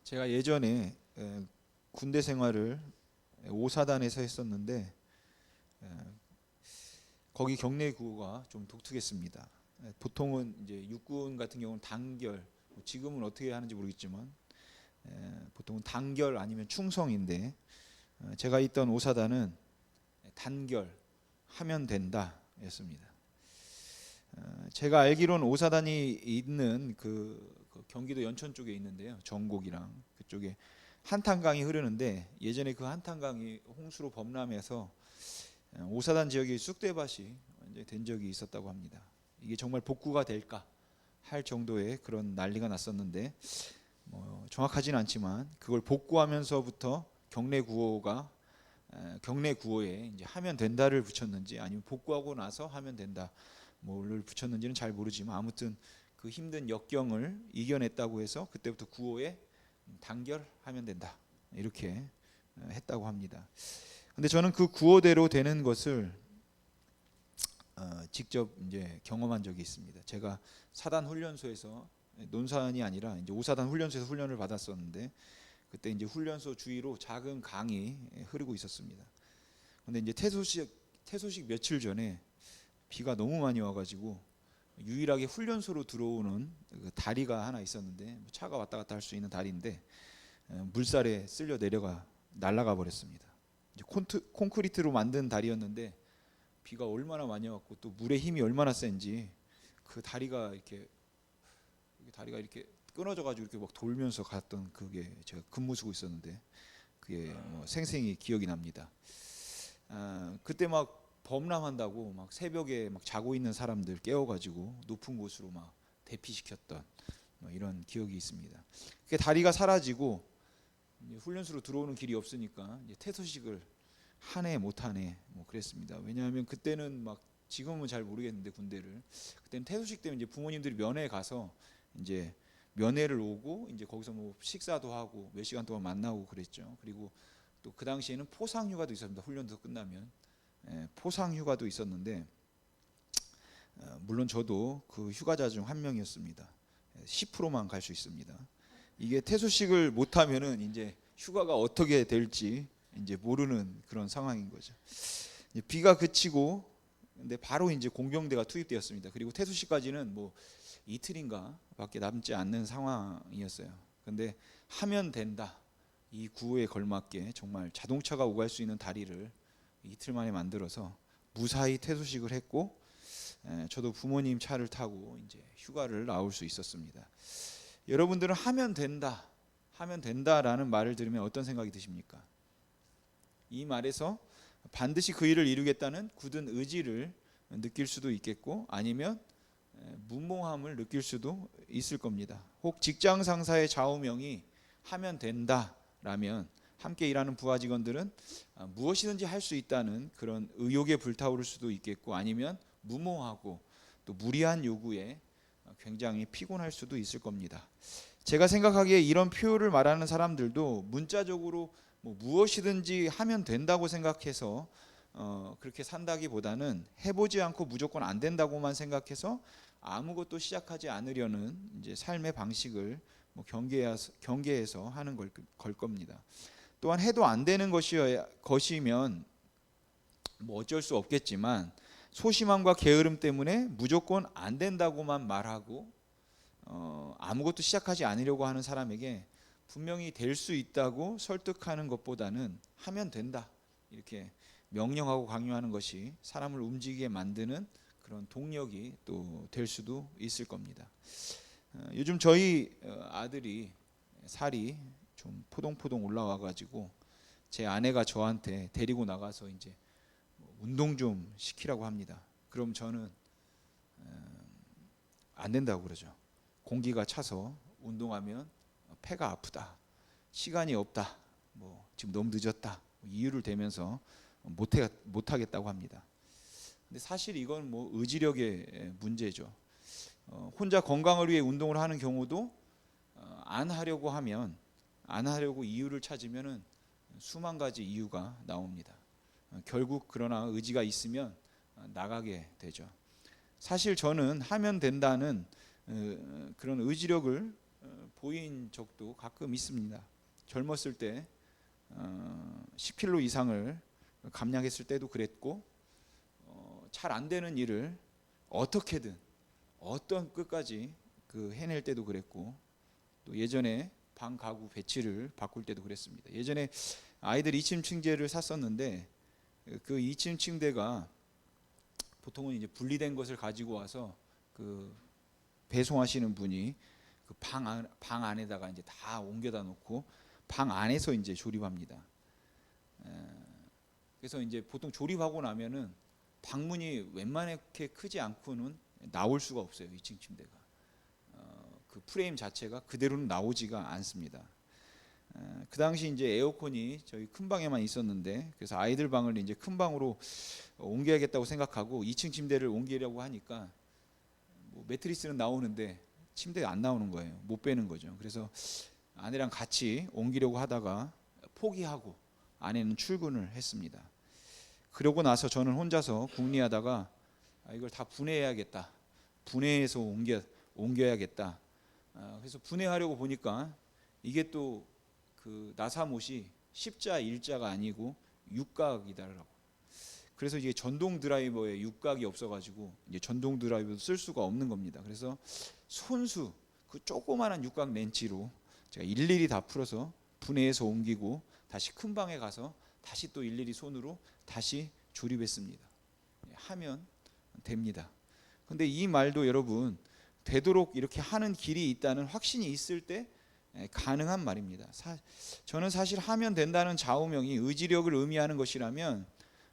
제가 예전에 군대 생활을 오사단에서 했었는데 거기 경내 구호가 좀 독특했습니다. 보통은 이제 육군 같은 경우는 단결, 지금은 어떻게 하는지 모르겠지만 보통은 단결 아니면 충성인데 제가 있던 오사단은 단결 하면 된다였습니다. 제가 알기로는 오사단이 있는 그 경기도 연천 쪽에 있는데요, 전곡이랑 그쪽에 한탄강이 흐르는데 예전에 그 한탄강이 홍수로 범람해서 오사단 지역에 쑥대밭이 이제 된 적이 있었다고 합니다. 이게 정말 복구가 될까 할 정도의 그런 난리가 났었는데 정확하지는 않지만 그걸 복구하면서부터 경내 구호에 이제 하면 된다를 붙였는지 아니면 복구하고 나서 하면 된다 뭐를 붙였는지는 잘 모르지만 아무튼 그 힘든 역경을 이겨냈다고 해서 그때부터 구호에 단결하면 된다 이렇게 했다고 합니다. 근데 저는 그 구호대로 되는 것을 직접 이제 경험한 적이 있습니다. 제가 사단 훈련소에서 논산이 아니라 이제 오사단 훈련소에서 훈련을 받았었는데 그때 이제 훈련소 주위로 작은 강이 흐르고 있었습니다. 근데 이제 퇴소식 며칠 전에 비가 너무 많이 와가지고 유일하게 훈련소로 들어오는 그 다리가 하나 있었는데 차가 왔다 갔다 할 수 있는 다리인데 물살에 쓸려 날아가 버렸습니다. 이제 콘크리트로 만든 다리였는데 비가 얼마나 많이 왔고 또 물의 힘이 얼마나 센지 그 다리가 이렇게 끊어져가지고 이렇게 막 돌면서 갔던 그게 제가 근무수고 있었는데 그게 생생히 기억이 납니다. 그때 막 범람한다고 막 새벽에 막 자고 있는 사람들 깨워가지고 높은 곳으로 막 대피시켰던 이런 기억이 있습니다. 그 다리가 사라지고 훈련소로 들어오는 길이 없으니까 이제 퇴소식을 하네 못하네 그랬습니다. 왜냐하면 그때는 막 지금은 잘 모르겠는데 군대를 그때는 퇴소식 때문에 이제 부모님들이 면회 가서 이제 면회를 오고 이제 거기서 뭐 식사도 하고 몇 시간 동안 만나고 그랬죠. 그리고 또 그 당시에는 포상휴가도 있었습니다. 훈련도 끝나면 포상휴가도 있었는데 물론 저도 그 휴가자 중 한 명이었습니다. 10%만 갈 수 있습니다. 이게 퇴소식을 못하면은 이제 휴가가 어떻게 될지 이제 모르는 그런 상황인 거죠. 비가 그치고 근데 바로 이제 공병대가 투입되었습니다. 그리고 퇴소식까지는 뭐 이틀인가밖에 남지 않는 상황이었어요. 근데 하면 된다. 이 구호에 걸맞게 정말 자동차가 오갈 수 있는 다리를 이틀 만에 만들어서 무사히 퇴소식을 했고 저도 부모님 차를 타고 이제 휴가를 나올 수 있었습니다. 여러분들은 하면 된다라는 말을 들으면 어떤 생각이 드십니까? 이 말에서 반드시 그 일을 이루겠다는 굳은 의지를 느낄 수도 있겠고 아니면 무모함을 느낄 수도 있을 겁니다. 혹 직장 상사의 좌우명이 하면 된다라면 함께 일하는 부하 직원들은 무엇이든지 할 수 있다는 그런 의욕에 불타오를 수도 있겠고 아니면 무모하고 또 무리한 요구에 굉장히 피곤할 수도 있을 겁니다. 제가 생각하기에 이런 표현을 말하는 사람들도 문자적으로 무엇이든지 하면 된다고 생각해서 그렇게 산다기보다는 해보지 않고 무조건 안 된다고만 생각해서 아무것도 시작하지 않으려는 이제 삶의 방식을 경계해서 하는 걸 겁니다. 또한 해도 안 되는 것이면 어쩔 수 없겠지만 소심함과 게으름 때문에 무조건 안 된다고만 말하고 아무것도 시작하지 않으려고 하는 사람에게 분명히 될 수 있다고 설득하는 것보다는 하면 된다 이렇게 명령하고 강요하는 것이 사람을 움직이게 만드는 그런 동력이 또 될 수도 있을 겁니다. 요즘 저희 아들이 살이 좀 포동포동 올라와 가지고 제 아내가 저한테 데리고 나가서 이제 운동 좀 시키라고 합니다. 그럼 저는 안 된다고 그러죠. 공기가 차서 운동하면 폐가 아프다, 시간이 없다, 지금 너무 늦었다 이유를 대면서 못하겠다고 합니다. 근데 사실 이건 의지력의 문제죠. 혼자 건강을 위해 운동을 하는 경우도 안 하려고 이유를 찾으면은 수만 가지 이유가 나옵니다. 결국 그러나 의지가 있으면 나가게 되죠. 사실 저는 하면 된다는 그런 의지력을 보인 적도 가끔 있습니다. 젊었을 때 10kg 이상을 감량했을 때도 그랬고, 잘 안 되는 일을 어떻게든 어떤 끝까지 해낼 때도 그랬고, 또 예전에 방 가구 배치를 바꿀 때도 그랬습니다. 예전에 아이들 2층 침대를 샀었는데 그 2층 침대가 보통은 이제 분리된 것을 가지고 와서 배송하시는 분이 방 안에다가 이제 다 옮겨다 놓고 방 안에서 이제 조립합니다. 그래서 이제 보통 조립하고 나면은 방문이 웬만하게 크지 않고는 나올 수가 없어요. 2층 침대가 그 프레임 자체가 그대로는 나오지가 않습니다. 그 당시 이제 에어컨이 저희 큰 방에만 있었는데, 그래서 아이들 방을 이제 큰 방으로 옮겨야겠다고 생각하고 2층 침대를 옮기려고 하니까 매트리스는 나오는데 침대가 안 나오는 거예요. 못 빼는 거죠. 그래서 아내랑 같이 옮기려고 하다가 포기하고 아내는 출근을 했습니다. 그러고 나서 저는 혼자서 궁리하다가 이걸 다 분해해야겠다. 분해해서 옮겨야겠다. 그래서 분해하려고 보니까 이게 또 나사못이 십자 일자가 아니고 육각이더라고. 그래서 이게 전동 드라이버에 육각이 없어가지고 이제 전동 드라이버도 쓸 수가 없는 겁니다. 그래서 손수 그 조그마한 육각 렌치로 제가 일일이 다 풀어서 분해해서 옮기고 다시 큰 방에 가서 다시 또 일일이 손으로 다시 조립했습니다. 하면 됩니다. 근데 이 말도 여러분 되도록 이렇게 하는 길이 있다는 확신이 있을 때 가능한 말입니다. 저는 사실 하면 된다는 좌우명이 의지력을 의미하는 것이라면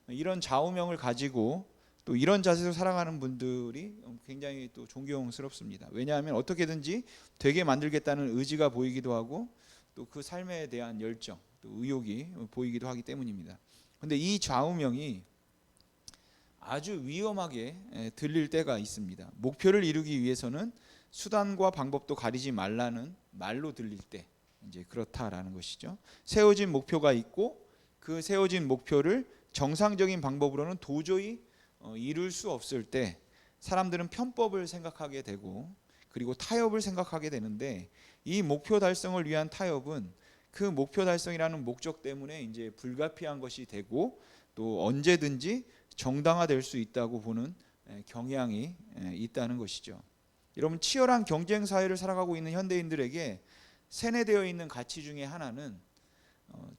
이런 좌우명을 가지고 또 이런 자세로 살아가는 분들이 굉장히 또 존경스럽습니다. 왜냐하면 어떻게든지 되게 만들겠다는 의지가 보이기도 하고 또 그 삶에 대한 열정, 또 의욕이 보이기도 하기 때문입니다. 그런데 이 좌우명이 아주 위험하게 들릴 때가 있습니다. 목표를 이루기 위해서는 수단과 방법도 가리지 말라는 말로 들릴 때 이제 그렇다라는 것이죠. 세워진 목표가 있고 그 세워진 목표를 정상적인 방법으로는 도저히 이룰 수 없을 때 사람들은 편법을 생각하게 되고 그리고 타협을 생각하게 되는데, 이 목표 달성을 위한 타협은 그 목표 달성이라는 목적 때문에 이제 불가피한 것이 되고 또 언제든지 정당화될 수 있다고 보는 경향이 있다는 것이죠. 여러분, 치열한 경쟁 사회를 살아가고 있는 현대인들에게 세뇌되어 있는 가치 중에 하나는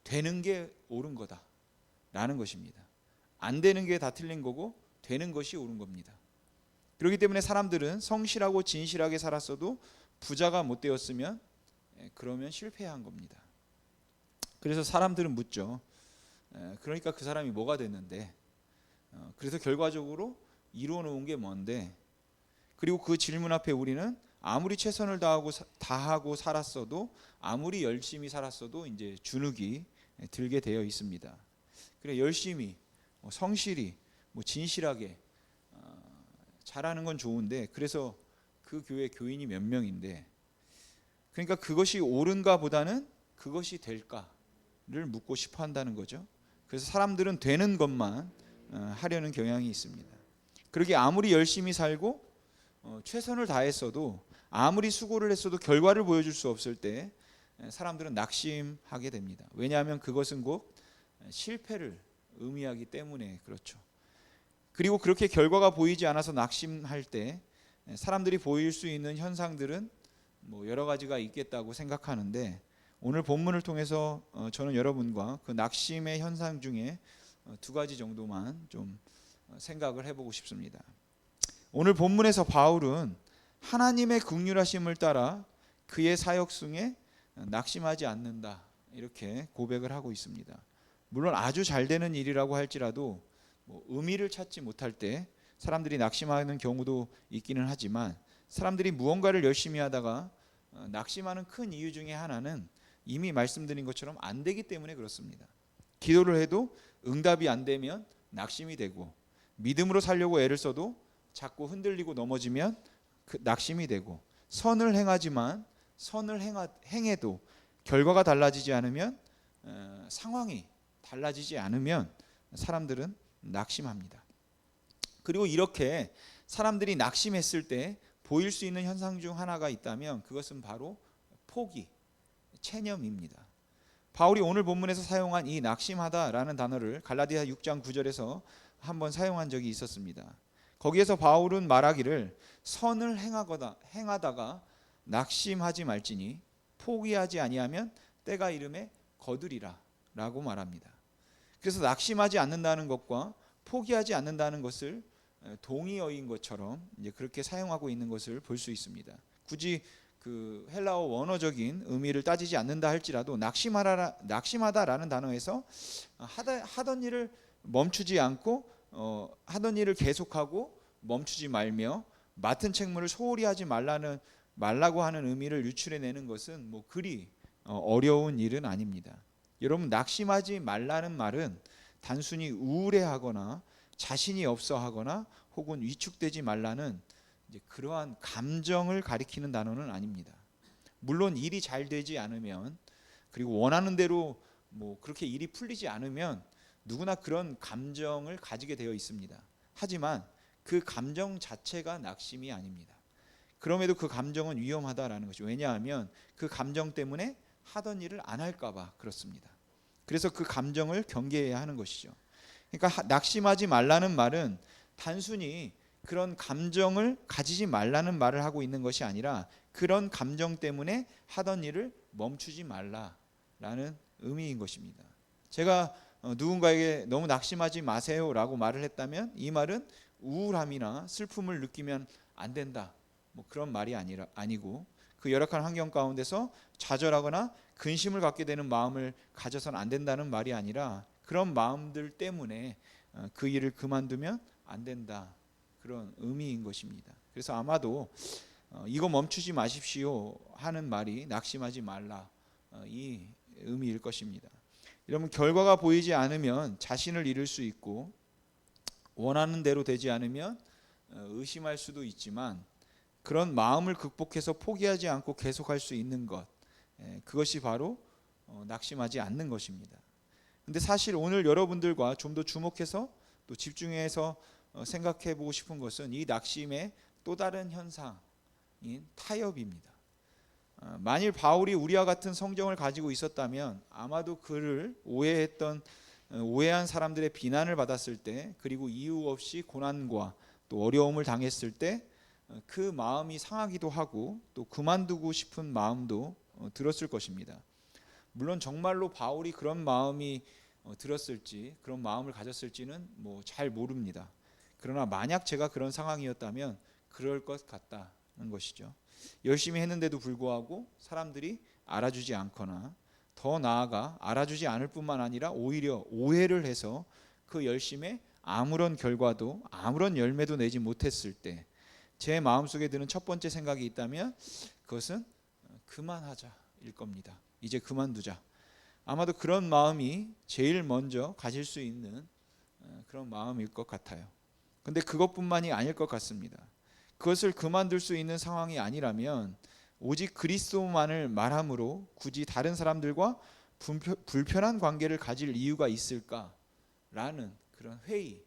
되는 게 옳은 거다라는 것입니다. 안 되는 게 다 틀린 거고 되는 것이 옳은 겁니다. 그렇기 때문에 사람들은 성실하고 진실하게 살았어도 부자가 못 되었으면 그러면 실패한 겁니다. 그래서 사람들은 묻죠. 그러니까 그 사람이 뭐가 됐는데, 그래서 결과적으로 이루어 놓은 게 뭔데, 그리고 그 질문 앞에 우리는 아무리 최선을 다하고 살았어도 아무리 열심히 살았어도 이제 주눅이 들게 되어 있습니다. 그래 열심히 성실히 진실하게 잘하는 건 좋은데, 그래서 그 교회 교인이 몇 명인데, 그러니까 그것이 옳은가 보다는 그것이 될까를 묻고 싶어 한다는 거죠. 그래서 사람들은 되는 것만 하려는 경향이 있습니다. 그러기에 아무리 열심히 살고 최선을 다했어도 아무리 수고를 했어도 결과를 보여줄 수 없을 때 사람들은 낙심하게 됩니다. 왜냐하면 그것은 곧 실패를 의미하기 때문에 그렇죠. 그리고 그렇게 결과가 보이지 않아서 낙심할 때 사람들이 보일 수 있는 현상들은 여러 가지가 있겠다고 생각하는데, 오늘 본문을 통해서 저는 여러분과 그 낙심의 현상 중에 두 가지 정도만 좀 생각을 해보고 싶습니다. 오늘 본문에서 바울은 하나님의 긍휼하심을 따라 그의 사역승에 낙심하지 않는다 이렇게 고백을 하고 있습니다. 물론 아주 잘 되는 일이라고 할지라도 의미를 찾지 못할 때 사람들이 낙심하는 경우도 있기는 하지만, 사람들이 무언가를 열심히 하다가 낙심하는 큰 이유 중에 하나는 이미 말씀드린 것처럼 안 되기 때문에 그렇습니다. 기도를 해도 응답이 안 되면 낙심이 되고, 믿음으로 살려고 애를 써도 자꾸 흔들리고 넘어지면 낙심이 되고, 선을 행하지만 선을 행해도 결과가 달라지지 않으면, 상황이 달라지지 않으면 사람들은 낙심합니다. 그리고 이렇게 사람들이 낙심했을 때 보일 수 있는 현상 중 하나가 있다면 그것은 바로 포기, 체념입니다. 바울이 오늘 본문에서 사용한 이 낙심하다라는 단어를 갈라디아 6장 9절에서 한번 사용한 적이 있었습니다. 거기에서 바울은 말하기를 선을 행하다가 낙심하지 말지니 포기하지 아니하면 때가 이름에 거두리라 라고 말합니다. 그래서 낙심하지 않는다는 것과 포기하지 않는다는 것을 동의어인 것처럼 이제 그렇게 사용하고 있는 것을 볼 수 있습니다. 굳이 그 헬라어 원어적인 의미를 따지지 않는다 할지라도 낙심하다라는 단어에서 하던 일을 멈추지 않고 하던 일을 계속하고 멈추지 말며 맡은 책무를 소홀히 하지 말라고 하는 의미를 유출해내는 것은 뭐 그리 어려운 일은 아닙니다. 여러분, 낙심하지 말라는 말은 단순히 우울해하거나 자신이 없어하거나 혹은 위축되지 말라는 이제 그러한 감정을 가리키는 단어는 아닙니다. 물론 일이 잘 되지 않으면, 그리고 원하는 대로 뭐 그렇게 일이 풀리지 않으면 누구나 그런 감정을 가지게 되어 있습니다. 하지만 그 감정 자체가 낙심이 아닙니다. 그럼에도 그 감정은 위험하다라는 것이죠. 왜냐하면 그 감정 때문에 하던 일을 안 할까 봐 그렇습니다. 그래서 그 감정을 경계해야 하는 것이죠. 그러니까 낙심하지 말라는 말은 단순히 그런 감정을 가지지 말라는 말을 하고 있는 것이 아니라 그런 감정 때문에 하던 일을 멈추지 말라라는 의미인 것입니다. 제가 누군가에게 너무 낙심하지 마세요라고 말을 했다면 이 말은 우울함이나 슬픔을 느끼면 안 된다, 뭐 그런 말이 아니고 그 열악한 환경 가운데서 좌절하거나 근심을 갖게 되는 마음을 가져서는 안 된다는 말이 아니라 그런 마음들 때문에 그 일을 그만두면 안 된다, 그런 의미인 것입니다. 그래서 아마도 이거 멈추지 마십시오 하는 말이 낙심하지 말라, 이 의미일 것입니다. 여러분, 결과가 보이지 않으면 자신을 잃을 수 있고 원하는 대로 되지 않으면 의심할 수도 있지만 그런 마음을 극복해서 포기하지 않고 계속할 수 있는 것, 그것이 바로 낙심하지 않는 것입니다. 근데 사실 오늘 여러분들과 좀 더 주목해서 또 집중해서 생각해 보고 싶은 것은 이 낙심의 또 다른 현상인 타협입니다. 만일 바울이 우리와 같은 성정을 가지고 있었다면 아마도 그를 오해한 사람들의 비난을 받았을 때, 그리고 이유 없이 고난과 또 어려움을 당했을 때 그 마음이 상하기도 하고 또 그만두고 싶은 마음도 들었을 것입니다. 물론 정말로 바울이 그런 마음이 들었을지, 그런 마음을 가졌을지는 뭐 잘 모릅니다. 그러나 만약 제가 그런 상황이었다면 그럴 것 같다는 것이죠. 열심히 했는데도 불구하고 사람들이 알아주지 않거나 더 나아가 알아주지 않을 뿐만 아니라 오히려 오해를 해서 그 열심에 아무런 결과도 아무런 열매도 내지 못했을 때 제 마음속에 드는 첫 번째 생각이 있다면 그것은 그만하자일 겁니다. 이제 그만두자. 아마도 그런 마음이 제일 먼저 가질 수 있는 그런 마음일 것 같아요. 근데 그것뿐만이 아닐 것 같습니다. 그것을 그만둘 수 있는 상황이 아니라면 오직 그리스도만을 말함으로 굳이 다른 사람들과 불편한 관계를 가질 이유가 있을까라는 그런 회의,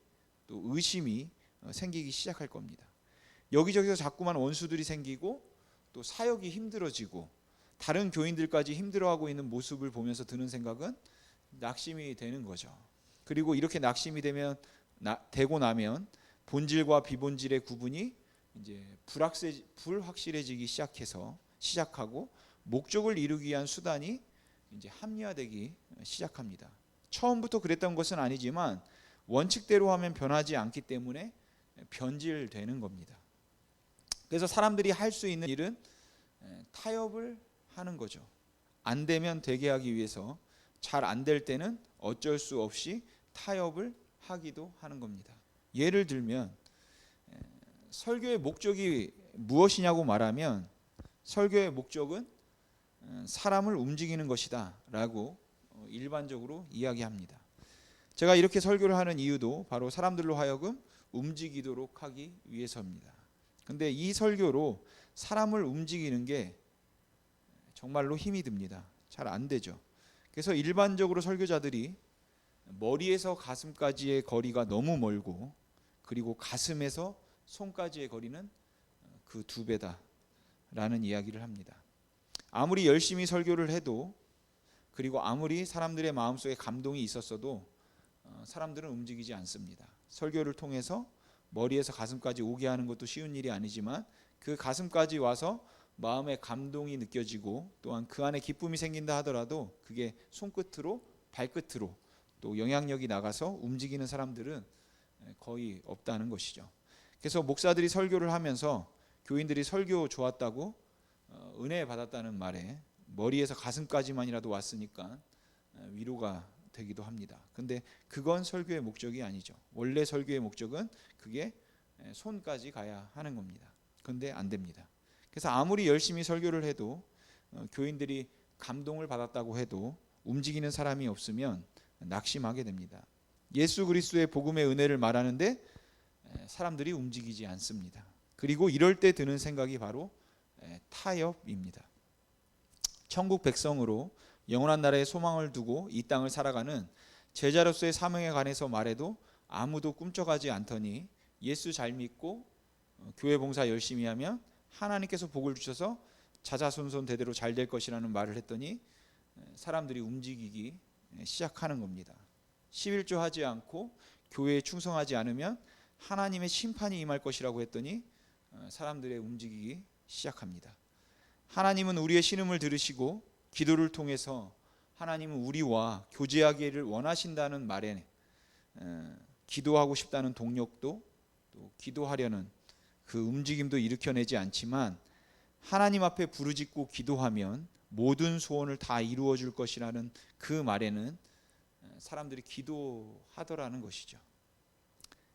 또 의심이 생기기 시작할 겁니다. 여기저기서 자꾸만 원수들이 생기고 또 사역이 힘들어지고 다른 교인들까지 힘들어하고 있는 모습을 보면서 드는 생각은 낙심이 되는 거죠. 그리고 이렇게 낙심이 되고 나면 본질과 비본질의 구분이 이제 불확실해지기 시작하고 목적을 이루기 위한 수단이 이제 합리화되기 시작합니다. 처음부터 그랬던 것은 아니지만 원칙대로 하면 변하지 않기 때문에 변질되는 겁니다. 그래서 사람들이 할 수 있는 일은 타협을 하는 거죠. 안 되면 되게 하기 위해서, 잘 안 될 때는 어쩔 수 없이 타협을 하기도 하는 겁니다. 예를 들면 설교의 목적이 무엇이냐고 말하면 설교의 목적은 사람을 움직이는 것이다 라고 일반적으로 이야기합니다. 제가 이렇게 설교를 하는 이유도 바로 사람들로 하여금 움직이도록 하기 위해서입니다. 근데 이 설교로 사람을 움직이는 게 정말로 힘이 듭니다. 잘 안 되죠. 그래서 일반적으로 설교자들이 머리에서 가슴까지의 거리가 너무 멀고, 그리고 가슴에서 손까지의 거리는 그 2배다라는 이야기를 합니다. 아무리 열심히 설교를 해도, 그리고 아무리 사람들의 마음속에 감동이 있었어도 사람들은 움직이지 않습니다. 설교를 통해서 머리에서 가슴까지 오게 하는 것도 쉬운 일이 아니지만 그 가슴까지 와서 마음에 감동이 느껴지고 또한 그 안에 기쁨이 생긴다 하더라도 그게 손끝으로 발끝으로 또 영향력이 나가서 움직이는 사람들은 거의 없다는 것이죠. 그래서 목사들이 설교를 하면서 교인들이 설교 좋았다고 은혜 받았다는 말에 머리에서 가슴까지만이라도 왔으니까 위로가 되기도 합니다. 근데 그건 설교의 목적이 아니죠. 원래 설교의 목적은 그게 손까지 가야 하는 겁니다. 근데 안 됩니다. 그래서 아무리 열심히 설교를 해도 교인들이 감동을 받았다고 해도 움직이는 사람이 없으면 낙심하게 됩니다. 예수 그리스도의 복음의 은혜를 말하는데 사람들이 움직이지 않습니다. 그리고 이럴 때 드는 생각이 바로 타협입니다. 천국 백성으로 영원한 나라의 소망을 두고 이 땅을 살아가는 제자로서의 사명에 관해서 말해도 아무도 꿈쩍하지 않더니 예수 잘 믿고 교회 봉사 열심히 하면 하나님께서 복을 주셔서 자자손손 대대로 잘 될 것이라는 말을 했더니 사람들이 움직이기 시작하는 겁니다. 11조 하지 않고 교회에 충성하지 않으면 하나님의 심판이 임할 것이라고 했더니 사람들의 움직이기 시작합니다. 하나님은 우리의 신음을 들으시고 기도를 통해서 하나님은 우리와 교제하기를 원하신다는 말에 기도하고 싶다는 동력도 또 기도하려는 그 움직임도 일으켜내지 않지만 하나님 앞에 부르짖고 기도하면 모든 소원을 다 이루어 줄 것이라는 그 말에는 사람들이 기도하더라는 것이죠.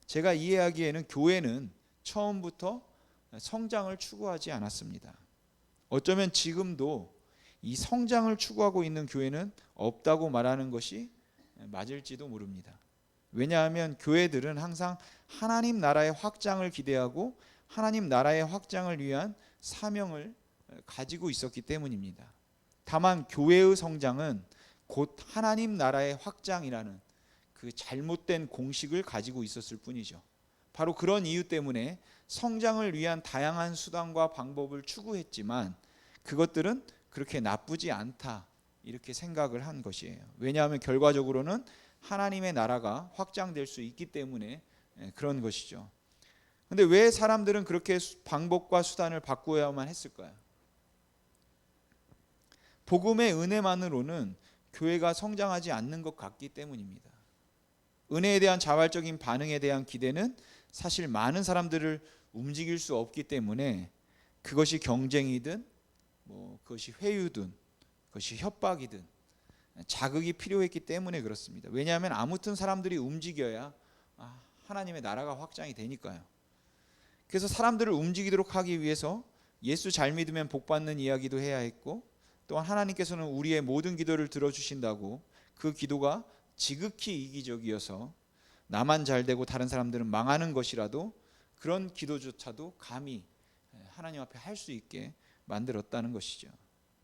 제가 이해하기에는 교회는 처음부터 성장을 추구하지 않았습니다. 어쩌면 지금도 이 성장을 추구하고 있는 교회는 없다고 말하는 것이 맞을지도 모릅니다. 왜냐하면 교회들은 항상 하나님 나라의 확장을 기대하고 하나님 나라의 확장을 위한 사명을 가지고 있었기 때문입니다. 다만 교회의 성장은 곧 하나님 나라의 확장이라는 그 잘못된 공식을 가지고 있었을 뿐이죠. 바로 그런 이유 때문에 성장을 위한 다양한 수단과 방법을 추구했지만 그것들은 그렇게 나쁘지 않다 이렇게 생각을 한 것이에요. 왜냐하면 결과적으로는 하나님의 나라가 확장될 수 있기 때문에 그런 것이죠. 근데 왜 사람들은 그렇게 방법과 수단을 바꾸어야만 했을까요? 복음의 은혜만으로는 교회가 성장하지 않는 것 같기 때문입니다. 은혜에 대한 자발적인 반응에 대한 기대는 사실 많은 사람들을 움직일 수 없기 때문에 그것이 경쟁이든 그것이 회유든 그것이 협박이든 자극이 필요했기 때문에 그렇습니다. 왜냐하면 아무튼 사람들이 움직여야 하나님의 나라가 확장이 되니까요. 그래서 사람들을 움직이도록 하기 위해서 예수 잘 믿으면 복 받는 이야기도 해야 했고 또한 하나님께서는 우리의 모든 기도를 들어주신다고 그 기도가 지극히 이기적이어서 나만 잘 되고 다른 사람들은 망하는 것이라도 그런 기도조차도 감히 하나님 앞에 할 수 있게 만들었다는 것이죠.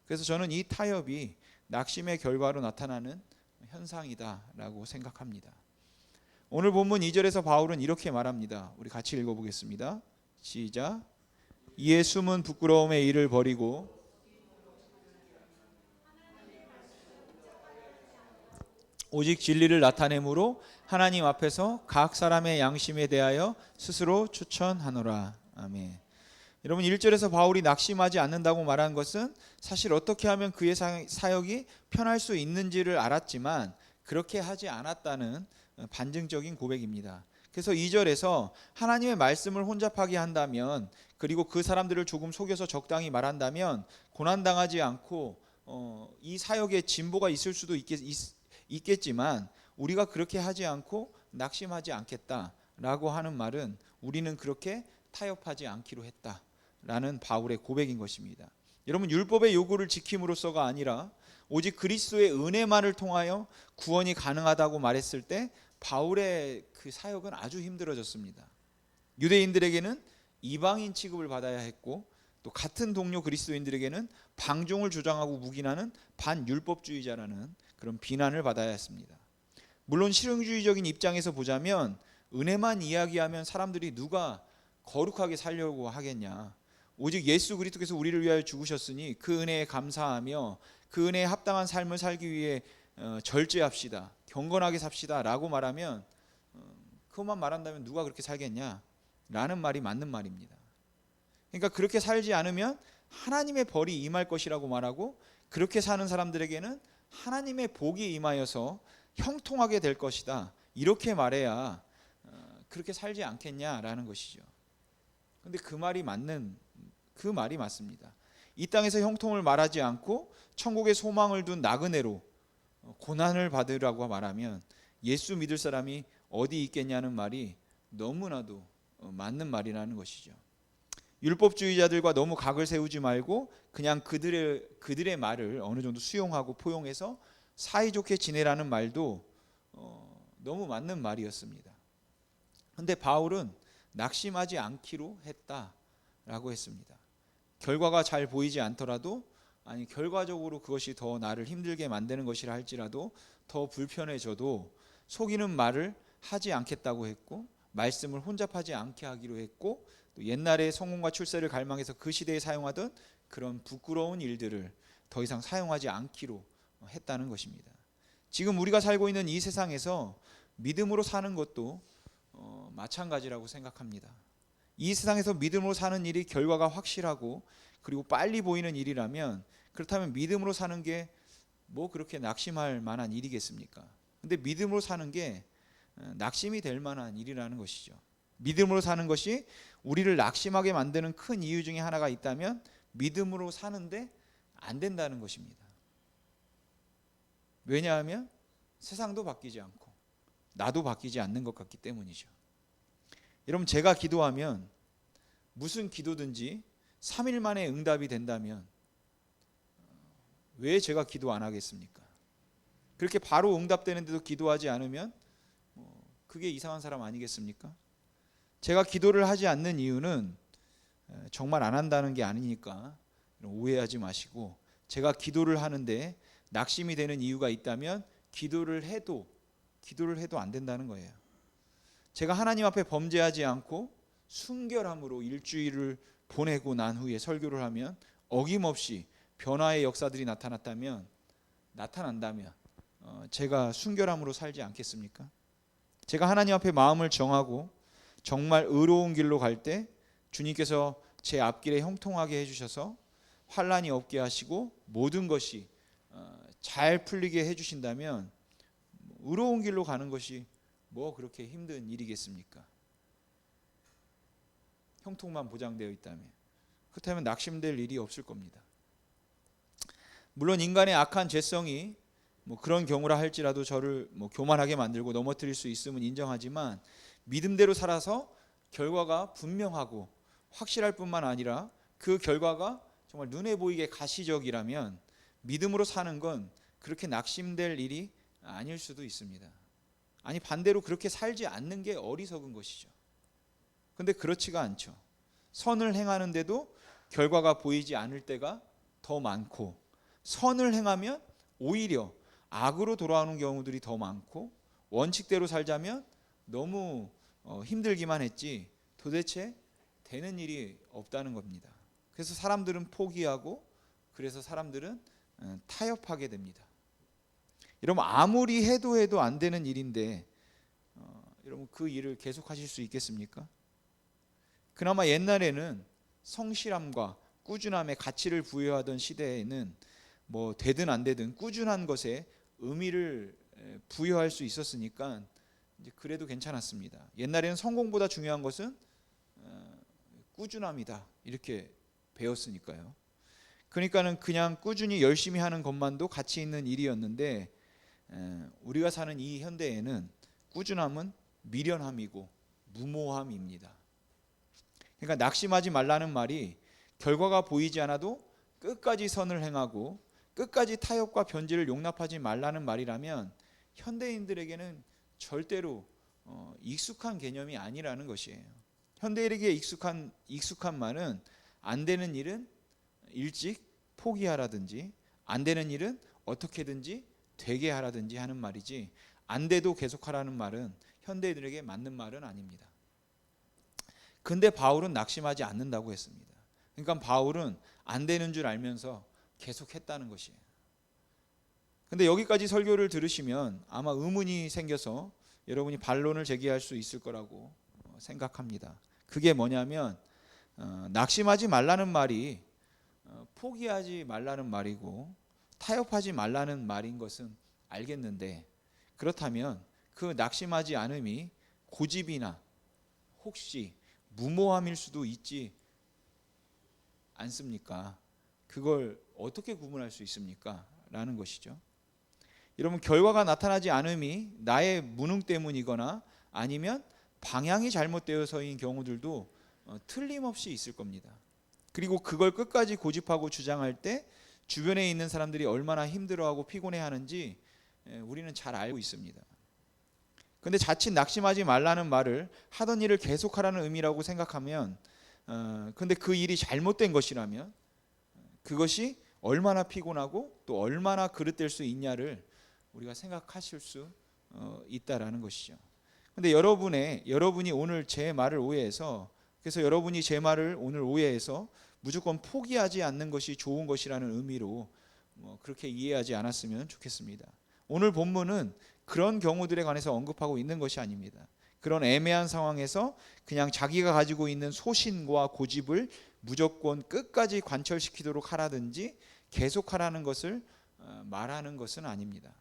그래서 저는 이 타협이 낙심의 결과로 나타나는 현상이다라고 생각합니다. 오늘 본문 2절에서 바울은 이렇게 말합니다. 우리 같이 읽어보겠습니다. 시작. 이에 숨은 부끄러움의 일을 버리고 오직 진리를 나타내므로 하나님 앞에서 각 사람의 양심에 대하여 스스로 추천하노라. 아멘. 여러분 1절에서 바울이 낙심하지 않는다고 말한 것은 사실 어떻게 하면 그의 사역이 편할 수 있는지를 알았지만 그렇게 하지 않았다는 반증적인 고백입니다. 그래서 2절에서 하나님의 말씀을 혼잡하게 한다면 그리고 그 사람들을 조금 속여서 적당히 말한다면 고난당하지 않고 이 사역에 진보가 있을 수도 있겠지만 우리가 그렇게 하지 않고 낙심하지 않겠다라고 하는 말은 우리는 그렇게 타협하지 않기로 했다라는 바울의 고백인 것입니다. 여러분 율법의 요구를 지킴으로써가 아니라 오직 그리스도의 은혜만을 통하여 구원이 가능하다고 말했을 때 바울의 그 사역은 아주 힘들어졌습니다. 유대인들에게는 이방인 취급을 받아야 했고 또 같은 동료 그리스도인들에게는 방종을 주장하고 묵인하는 반율법주의자라는 그런 비난을 받아야 했습니다. 물론 실용주의적인 입장에서 보자면 은혜만 이야기하면 사람들이 누가 거룩하게 살려고 하겠냐. 오직 예수 그리스도께서 우리를 위하여 죽으셨으니 그 은혜에 감사하며 그 은혜에 합당한 삶을 살기 위해 절제합시다, 경건하게 삽시다 라고 말하면 그것만 말한다면 누가 그렇게 살겠냐 라는 말이 맞는 말입니다. 그러니까 그렇게 살지 않으면 하나님의 벌이 임할 것이라고 말하고, 그렇게 사는 사람들에게는 하나님의 복이 임하여서 형통하게 될 것이다, 이렇게 말해야 그렇게 살지 않겠냐라는 것이죠. 근데 그 말이 맞습니다. 이 땅에서 형통을 말하지 않고 천국에 소망을 둔 나그네로 고난을 받으라고 말하면 예수 믿을 사람이 어디 있겠냐는 말이 너무나도 맞는 말이라는 것이죠. 율법주의자들과 너무 각을 세우지 말고 그냥 그들의 말을 어느 정도 수용하고 포용해서 사이좋게 지내라는 말도 너무 맞는 말이었습니다. 그런데 바울은 낙심하지 않기로 했다라고 했습니다. 결과가 잘 보이지 않더라도, 아니 결과적으로 그것이 더 나를 힘들게 만드는 것이라 할지라도, 더 불편해져도 속이는 말을 하지 않겠다고 했고, 말씀을 혼잡하지 않게 하기로 했고, 또 옛날에 성공과 출세를 갈망해서 그 시대에 사용하던 그런 부끄러운 일들을 더 이상 사용하지 않기로 했다는 것입니다. 지금 우리가 살고 있는 이 세상에서 믿음으로 사는 것도 마찬가지라고 생각합니다. 이 세상에서 믿음으로 사는 일이 결과가 확실하고 그리고 빨리 보이는 일이라면, 그렇다면 믿음으로 사는 게 뭐 그렇게 낙심할 만한 일이겠습니까? 근데 믿음으로 사는 게 낙심이 될 만한 일이라는 것이죠. 믿음으로 사는 것이 우리를 낙심하게 만드는 큰 이유 중에 하나가 있다면 믿음으로 사는데 안 된다는 것입니다. 왜냐하면 세상도 바뀌지 않고 나도 바뀌지 않는 것 같기 때문이죠. 여러분, 제가 기도하면 무슨 기도든지 3일 만에 응답이 된다면 왜 제가 기도 안 하겠습니까? 그렇게 바로 응답되는데도 기도하지 않으면 그게 이상한 사람 아니겠습니까? 제가 기도를 하지 않는 이유는 정말 안 한다는 게 아니니까 오해하지 마시고, 제가 기도를 하는데 낙심이 되는 이유가 있다면 기도를 해도 안 된다는 거예요. 제가 하나님 앞에 범죄하지 않고 순결함으로 일주일을 보내고 난 후에 설교를 하면 어김없이 변화의 역사들이 나타난다면 제가 순결함으로 살지 않겠습니까? 제가 하나님 앞에 마음을 정하고 정말 의로운 길로 갈 때 주님께서 제 앞길에 형통하게 해주셔서 환난이 없게 하시고 모든 것이 잘 풀리게 해주신다면 의로운 길로 가는 것이 뭐 그렇게 힘든 일이겠습니까? 형통만 보장되어 있다면. 그렇다면 낙심될 일이 없을 겁니다. 물론 인간의 악한 죄성이 그런 경우라 할지라도 저를 교만하게 만들고 넘어뜨릴 수 있음은 인정하지만, 믿음대로 살아서 결과가 분명하고 확실할 뿐만 아니라 그 결과가 정말 눈에 보이게 가시적이라면 믿음으로 사는 건 그렇게 낙심될 일이 아닐 수도 있습니다. 아니, 반대로 그렇게 살지 않는 게 어리석은 것이죠. 근데 그렇지가 않죠. 선을 행하는데도 결과가 보이지 않을 때가 더 많고, 선을 행하면 오히려 악으로 돌아오는 경우들이 더 많고, 원칙대로 살자면 너무 힘들기만 했지 도대체 되는 일이 없다는 겁니다. 그래서 사람들은 포기하고, 그래서 사람들은 타협하게 됩니다. 여러분, 아무리 해도 안 되는 일인데 여러분 그 일을 계속하실 수 있겠습니까? 그나마 옛날에는 성실함과 꾸준함의 가치를 부여하던 시대에는 되든 안 되든 꾸준한 것에 의미를 부여할 수 있었으니까 이제 그래도 괜찮았습니다. 옛날에는 성공보다 중요한 것은 꾸준함이다, 이렇게 배웠으니까요. 그러니까는 그냥 꾸준히 열심히 하는 것만도 가치 있는 일이었는데, 우리가 사는 이 현대에는 꾸준함은 미련함이고 무모함입니다. 그러니까 낙심하지 말라는 말이 결과가 보이지 않아도 끝까지 선을 행하고 끝까지 타협과 변질을 용납하지 말라는 말이라면 현대인들에게는 절대로 익숙한 개념이 아니라는 것이에요. 현대인에게 익숙한 말은 안 되는 일은 일찍 포기하라든지, 안 되는 일은 어떻게든지 되게 하라든지 하는 말이지, 안 돼도 계속하라는 말은 현대인들에게 맞는 말은 아닙니다. 근데 바울은 낙심하지 않는다고 했습니다. 그러니까 바울은 안 되는 줄 알면서 계속 했다는 것이에요. 근데 여기까지 설교를 들으시면 아마 의문이 생겨서 여러분이 반론을 제기할 수 있을 거라고 생각합니다. 그게 뭐냐면 낙심하지 말라는 말이 포기하지 말라는 말이고 타협하지 말라는 말인 것은 알겠는데, 그렇다면 그 낙심하지 않음이 고집이나 혹시 무모함일 수도 있지 않습니까? 그걸 어떻게 구분할 수 있습니까? 라는 것이죠. 여러분, 결과가 나타나지 않음이 나의 무능 때문이거나 아니면 방향이 잘못되어서인 경우들도 틀림없이 있을 겁니다. 그리고 그걸 끝까지 고집하고 주장할 때 주변에 있는 사람들이 얼마나 힘들어하고 피곤해하는지 우리는 잘 알고 있습니다. 근데 자칫 낙심하지 말라는 말을 하던 일을 계속하라는 의미라고 생각하면, 근데 그 일이 잘못된 것이라면 그것이 얼마나 피곤하고 또 얼마나 그릇될 수 있냐를 우리가 생각하실 수 있다라는 것이죠. 근데 여러분이 오늘 제 말을 오해해서, 그래서 여러분이 제 말을 오늘 오해해서 무조건 포기하지 않는 것이 좋은 것이라는 의미로 그렇게 이해하지 않았으면 좋겠습니다. 오늘 본문은 그런 경우들에 관해서 언급하고 있는 것이 아닙니다. 그런 애매한 상황에서 그냥 자기가 가지고 있는 소신과 고집을 무조건 끝까지 관철시키도록 하라든지 계속하라는 것을 말하는 것은 아닙니다.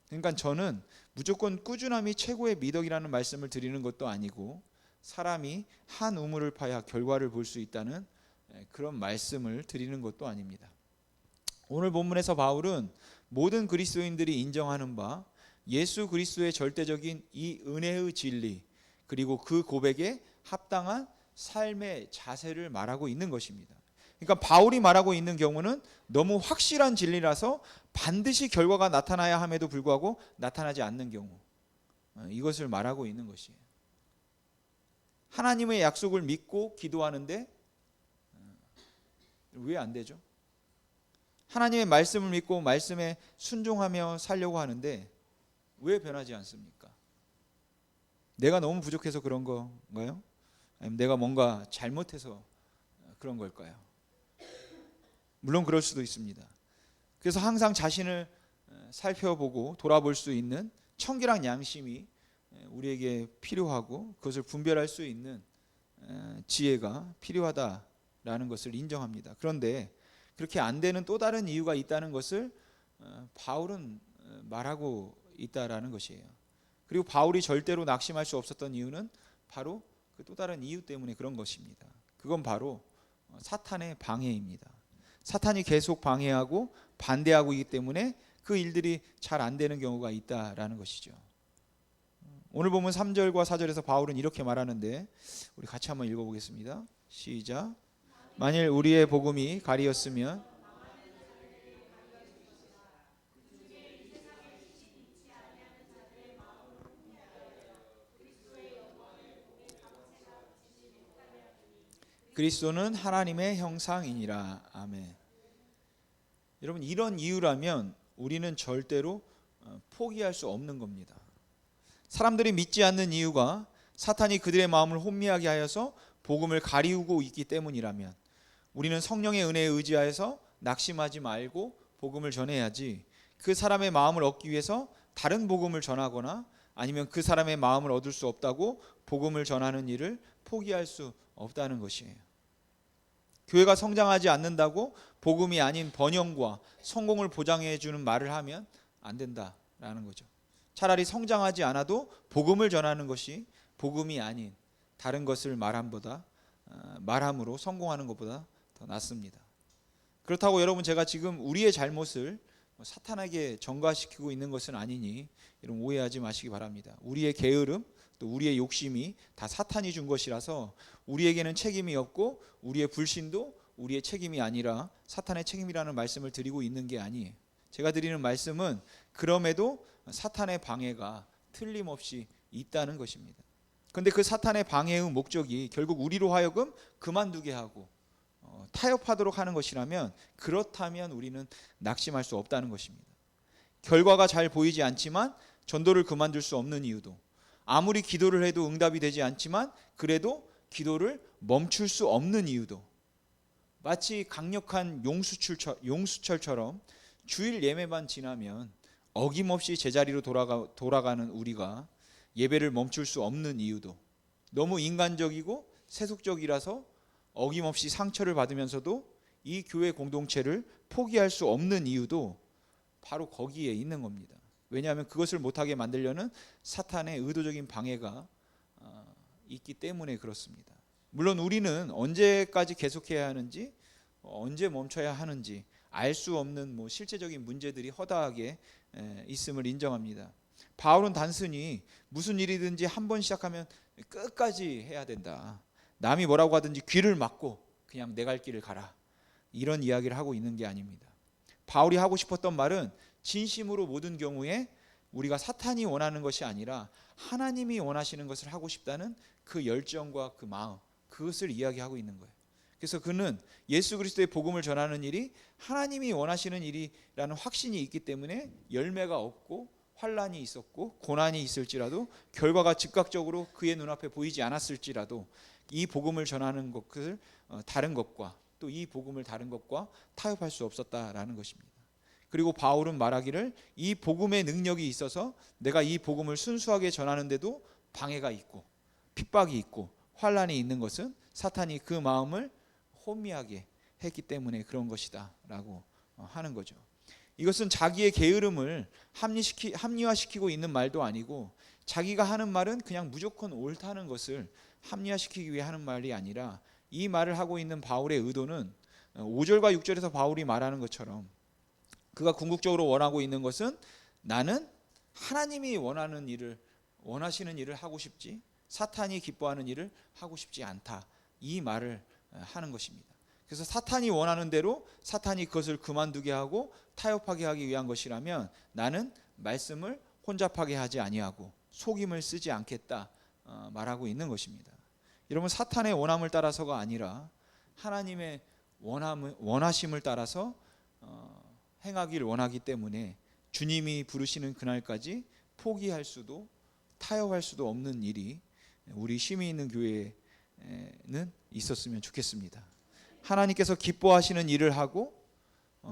그러니까 저는 무조건 꾸준함이 최고의 미덕이라는 말씀을 드리는 것도 아니고, 사람이 한 우물을 파야 결과를 볼 수 있다는 그런 말씀을 드리는 것도 아닙니다. 오늘 본문에서 바울은 모든 그리스도인들이 인정하는 바 예수 그리스도의 절대적인 이 은혜의 진리, 그리고 그 고백에 합당한 삶의 자세를 말하고 있는 것입니다. 그러니까 바울이 말하고 있는 경우는 너무 확실한 진리라서 반드시 결과가 나타나야 함에도 불구하고 나타나지 않는 경우, 이것을 말하고 있는 것이에요. 하나님의 약속을 믿고 기도하는데 왜 안 되죠? 하나님의 말씀을 믿고 말씀에 순종하며 살려고 하는데 왜 변하지 않습니까? 내가 너무 부족해서 그런 건가요? 아니면 내가 뭔가 잘못해서 그런 걸까요? 물론 그럴 수도 있습니다. 그래서 항상 자신을 살펴보고 돌아볼 수 있는 청결한 양심이 우리에게 필요하고, 그것을 분별할 수 있는 지혜가 필요하다라는 것을 인정합니다. 그런데 그렇게 안 되는 또 다른 이유가 있다는 것을 바울은 말하고 있다라는 것이에요. 그리고 바울이 절대로 낙심할 수 없었던 이유는 바로 그 또 다른 이유 때문에 그런 것입니다. 그건 바로 사탄의 방해입니다. 사탄이 계속 방해하고 반대하고 있기 때문에 그 일들이 잘 안 되는 경우가 있다라는 것이죠. 오늘 보면 3절과 4절에서 바울은 이렇게 말하는데, 우리 같이 한번 읽어보겠습니다. 시작. 만일 우리의 복음이 가리였으면 그리스도는 하나님의 형상이니라. 아멘. 여러분, 이런 이유라면 우리는 절대로 포기할 수 없는 겁니다. 사람들이 믿지 않는 이유가 사탄이 그들의 마음을 혼미하게 하여서 복음을 가리우고 있기 때문이라면 우리는 성령의 은혜에 의지하여서 낙심하지 말고 복음을 전해야지, 그 사람의 마음을 얻기 위해서 다른 복음을 전하거나 아니면 그 사람의 마음을 얻을 수 없다고 복음을 전하는 일을 포기할 수 없다는 것이에요. 교회가 성장하지 않는다고 복음이 아닌 번영과 성공을 보장해 주는 말을 하면 안 된다라는 거죠. 차라리 성장하지 않아도 복음을 전하는 것이 복음이 아닌 다른 것을 말함으로 성공하는 것보다 더 낫습니다. 그렇다고 여러분, 제가 지금 우리의 잘못을 사탄에게 전가시키고 있는 것은 아니니 여러분 오해하지 마시기 바랍니다. 우리의 게으름 또 우리의 욕심이 다 사탄이 준 것이라서 우리에게는 책임이 없고, 우리의 불신도 우리의 책임이 아니라 사탄의 책임이라는 말씀을 드리고 있는 게 아니에요. 제가 드리는 말씀은 그럼에도 사탄의 방해가 틀림없이 있다는 것입니다. 그런데 그 사탄의 방해의 목적이 결국 우리로 하여금 그만두게 하고 타협하도록 하는 것이라면, 그렇다면 우리는 낙심할 수 없다는 것입니다. 결과가 잘 보이지 않지만 전도를 그만둘 수 없는 이유도, 아무리 기도를 해도 응답이 되지 않지만 그래도 기도를 멈출 수 없는 이유도 마치 강력한 용수철처럼 주일 예배만 지나면 어김없이 제자리로 돌아가는 우리가 예배를 멈출 수 없는 이유도, 너무 인간적이고 세속적이라서 어김없이 상처를 받으면서도 이 교회 공동체를 포기할 수 없는 이유도 바로 거기에 있는 겁니다. 왜냐하면 그것을 못하게 만들려는 사탄의 의도적인 방해가 있기 때문에 그렇습니다. 물론 우리는 언제까지 계속해야 하는지, 언제 멈춰야 하는지 알 수 없는 실제적인 문제들이 허다하게 있음을 인정합니다. 바울은 단순히 무슨 일이든지 한 번 시작하면 끝까지 해야 된다, 남이 뭐라고 하든지 귀를 막고 그냥 내 갈 길을 가라, 이런 이야기를 하고 있는 게 아닙니다. 바울이 하고 싶었던 말은 진심으로 모든 경우에 우리가 사탄이 원하는 것이 아니라 하나님이 원하시는 것을 하고 싶다는 그 열정과 그 마음, 그것을 이야기하고 있는 거예요. 그래서 그는 예수 그리스도의 복음을 전하는 일이 하나님이 원하시는 일이라는 확신이 있기 때문에 열매가 없고 환난이 있었고 고난이 있을지라도, 결과가 즉각적으로 그의 눈앞에 보이지 않았을지라도 이 복음을 전하는 것을 다른 것과, 또 이 복음을 다른 것과 타협할 수 없었다라는 것입니다. 그리고 바울은 말하기를 이 복음의 능력이 있어서 내가 이 복음을 순수하게 전하는데도 방해가 있고 핍박이 있고 환난이 있는 것은 사탄이 그 마음을 혼미하게 했기 때문에 그런 것이다 라고 하는 거죠. 이것은 자기의 게으름을 합리화시키고 있는 말도 아니고, 자기가 하는 말은 그냥 무조건 옳다는 것을 합리화시키기 위해 하는 말이 아니라, 이 말을 하고 있는 바울의 의도는 5절과 6절에서 바울이 말하는 것처럼 그가 궁극적으로 원하고 있는 것은 나는 하나님이 원하시는 일을 하고 싶지, 사탄이 기뻐하는 일을 하고 싶지 않다, 이 말을 하는 것입니다. 그래서 사탄이 원하는 대로 사탄이 그것을 그만두게 하고 타협하게 하기 위한 것이라면 나는 말씀을 혼잡하게 하지 아니하고 속임을 쓰지 않겠다 말하고 있는 것입니다. 여러분, 사탄의 원함을 따라서가 아니라 하나님의 원하심을 따라서 행하기를 원하기 때문에 주님이 부르시는 그날까지 포기할 수도 타협할 수도 없는 일이 우리 쉼이 있는 교회에는 있었으면 좋겠습니다. 하나님께서 기뻐하시는 일을 하고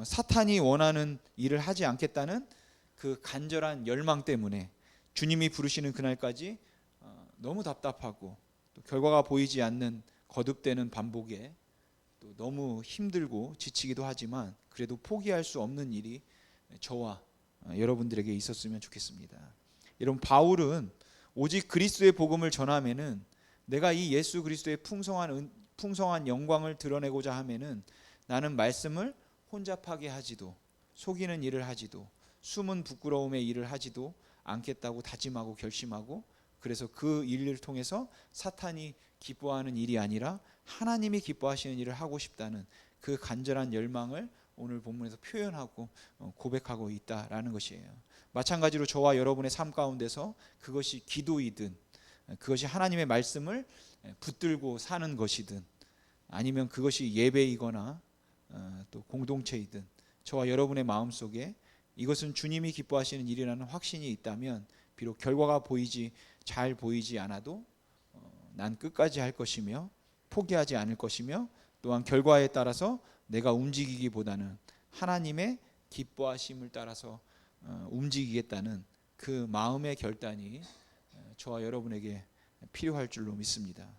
사탄이 원하는 일을 하지 않겠다는 그 간절한 열망 때문에 주님이 부르시는 그날까지 너무 답답하고 또 결과가 보이지 않는 거듭되는 반복에 또 너무 힘들고 지치기도 하지만 그래도 포기할 수 없는 일이 저와 여러분들에게 있었으면 좋겠습니다. 여러분, 바울은 오직 그리스도의 복음을 전하면은, 내가 이 예수 그리스도의 풍성한 영광을 드러내고자 하면은 나는 말씀을 혼잡하게 하지도 속이는 일을 하지도 숨은 부끄러움의 일을 하지도 않겠다고 다짐하고 결심하고, 그래서 그 일을 통해서 사탄이 기뻐하는 일이 아니라 하나님이 기뻐하시는 일을 하고 싶다는 그 간절한 열망을 오늘 본문에서 표현하고 고백하고 있다라는 것이에요. 마찬가지로 저와 여러분의 삶 가운데서 그것이 기도이든, 그것이 하나님의 말씀을 붙들고 사는 것이든, 아니면 그것이 예배이거나 또 공동체이든, 저와 여러분의 마음속에 이것은 주님이 기뻐하시는 일이라는 확신이 있다면 비록 결과가 잘 보이지 않아도 난 끝까지 할 것이며 포기하지 않을 것이며, 또한 결과에 따라서 내가 움직이기보다는 하나님의 기뻐하심을 따라서 움직이겠다는 그 마음의 결단이 저와 여러분에게 필요할 줄로 믿습니다.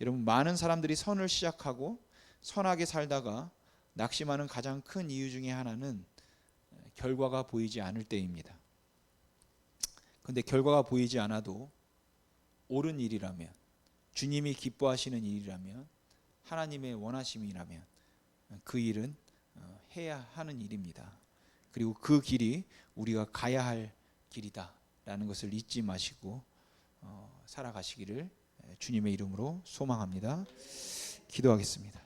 여러분, 많은 사람들이 선을 시작하고 선하게 살다가 낙심하는 가장 큰 이유 중에 하나는 결과가 보이지 않을 때입니다. 그런데 결과가 보이지 않아도 옳은 일이라면, 주님이 기뻐하시는 일이라면, 하나님의 원하심이라면 그 일은 해야 하는 일입니다. 그리고 그 길이 우리가 가야 할 길이다라는 것을 잊지 마시고 살아가시기를 주님의 이름으로 소망합니다. 기도하겠습니다.